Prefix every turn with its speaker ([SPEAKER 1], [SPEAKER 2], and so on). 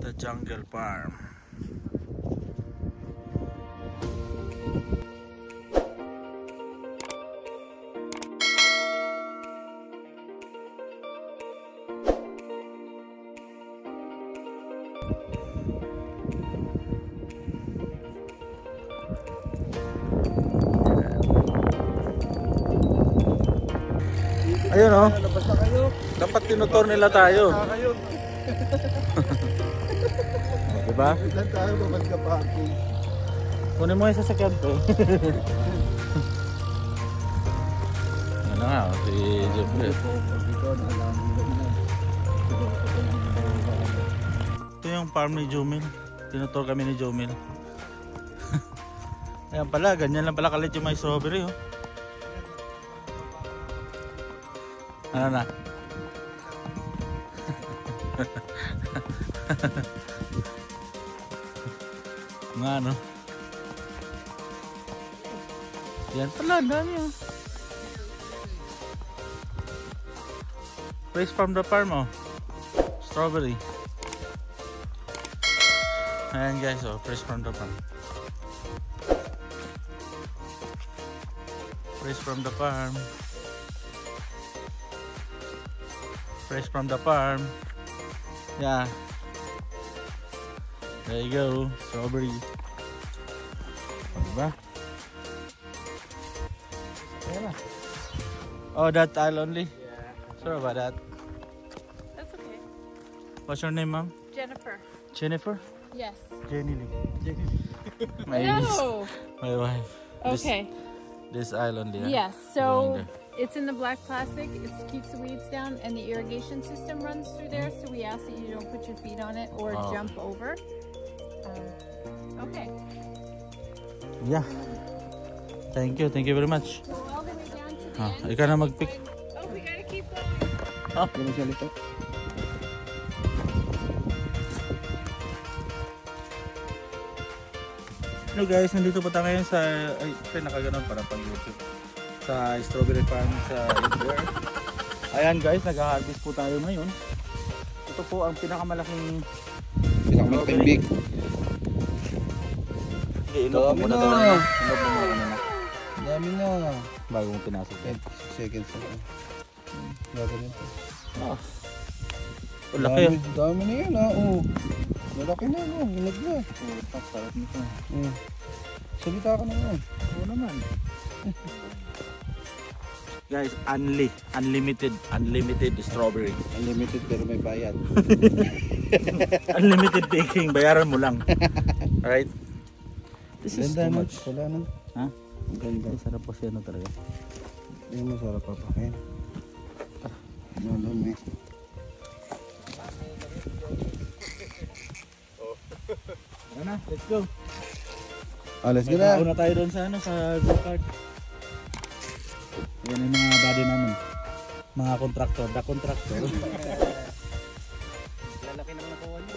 [SPEAKER 1] The Jungle Farm. Ayun o, dapat tinutor nila tayo. Diba?
[SPEAKER 2] Saan tayo babad ka pa ako?
[SPEAKER 1] Kunin mo yung sasakyan ko. Ano nga, si Jeffrey. Ito yung farm ni Jomil. Tinutor kami ni Jomil. Ayan pala, ganyan lang pala kalit yung may strawberry oh. Ano na? Nga no? Yan pala, dami oh. Fresh from the farm oh. Strawberry. Ayan guys oh, fresh from the farm. Fresh from the farm. Fresh from the farm. Yeah. There you go. Strawberry. Diba? Yeah. Oh, that aisle only?
[SPEAKER 3] Yeah.
[SPEAKER 1] Sorry about that.
[SPEAKER 3] That's okay.
[SPEAKER 1] What's your name, ma'am?
[SPEAKER 3] Jennifer.
[SPEAKER 1] Jennifer?
[SPEAKER 3] Yes.
[SPEAKER 1] Jenny Lee.
[SPEAKER 3] No.
[SPEAKER 1] My wife.
[SPEAKER 3] Okay.
[SPEAKER 1] This aisle only.
[SPEAKER 3] Yes.
[SPEAKER 1] Going
[SPEAKER 3] So
[SPEAKER 1] there.
[SPEAKER 3] it's in the black plastic. It keeps the weeds down, and the irrigation system runs through there. So we ask that you don't put your feet on it or jump over. Okay.
[SPEAKER 1] Yeah. Thank you very much.
[SPEAKER 3] So all the way down to the end.
[SPEAKER 1] Ikaw na mag-pick.
[SPEAKER 3] Oh, we gotta keep going.
[SPEAKER 2] Ganun siya lito.
[SPEAKER 1] Hello guys, nandito po tayo ngayon sa nakaganon para pag YouTube sa strawberry farm sa Indoor. Ayan guys, nag-harvest po tayo ngayon. Ito po ang pinakamalaking
[SPEAKER 2] Big.
[SPEAKER 1] Inog mo muna tayo. Inog mo muna.
[SPEAKER 2] Dami na.
[SPEAKER 1] Bago mo pinasok.
[SPEAKER 2] 10 seconds na. Gagawin po.
[SPEAKER 1] Ah. Laki.
[SPEAKER 2] Dami na yan ah. Oh. Malaki na no. Hinog na.
[SPEAKER 1] Sarap nito.
[SPEAKER 2] Salita ka na yan.
[SPEAKER 1] Oo naman. Guys, unlimited strawberry.
[SPEAKER 2] Unlimited pero may bayad.
[SPEAKER 1] Unlimited taking, bayaran mo lang. Alright? This is too much.
[SPEAKER 2] Wala na.
[SPEAKER 1] Ha?
[SPEAKER 2] Ang ganda.
[SPEAKER 1] Ay, sarap po siya no talaga.
[SPEAKER 2] Hindi masarap papakain. Malami.
[SPEAKER 1] Tara na, let's go.
[SPEAKER 2] Let's go na.
[SPEAKER 1] Una tayo doon sa sa go-kart. Yan yung mga body namin. Mga contractor, the contractor.
[SPEAKER 3] Lalaki naman nakuha niyo.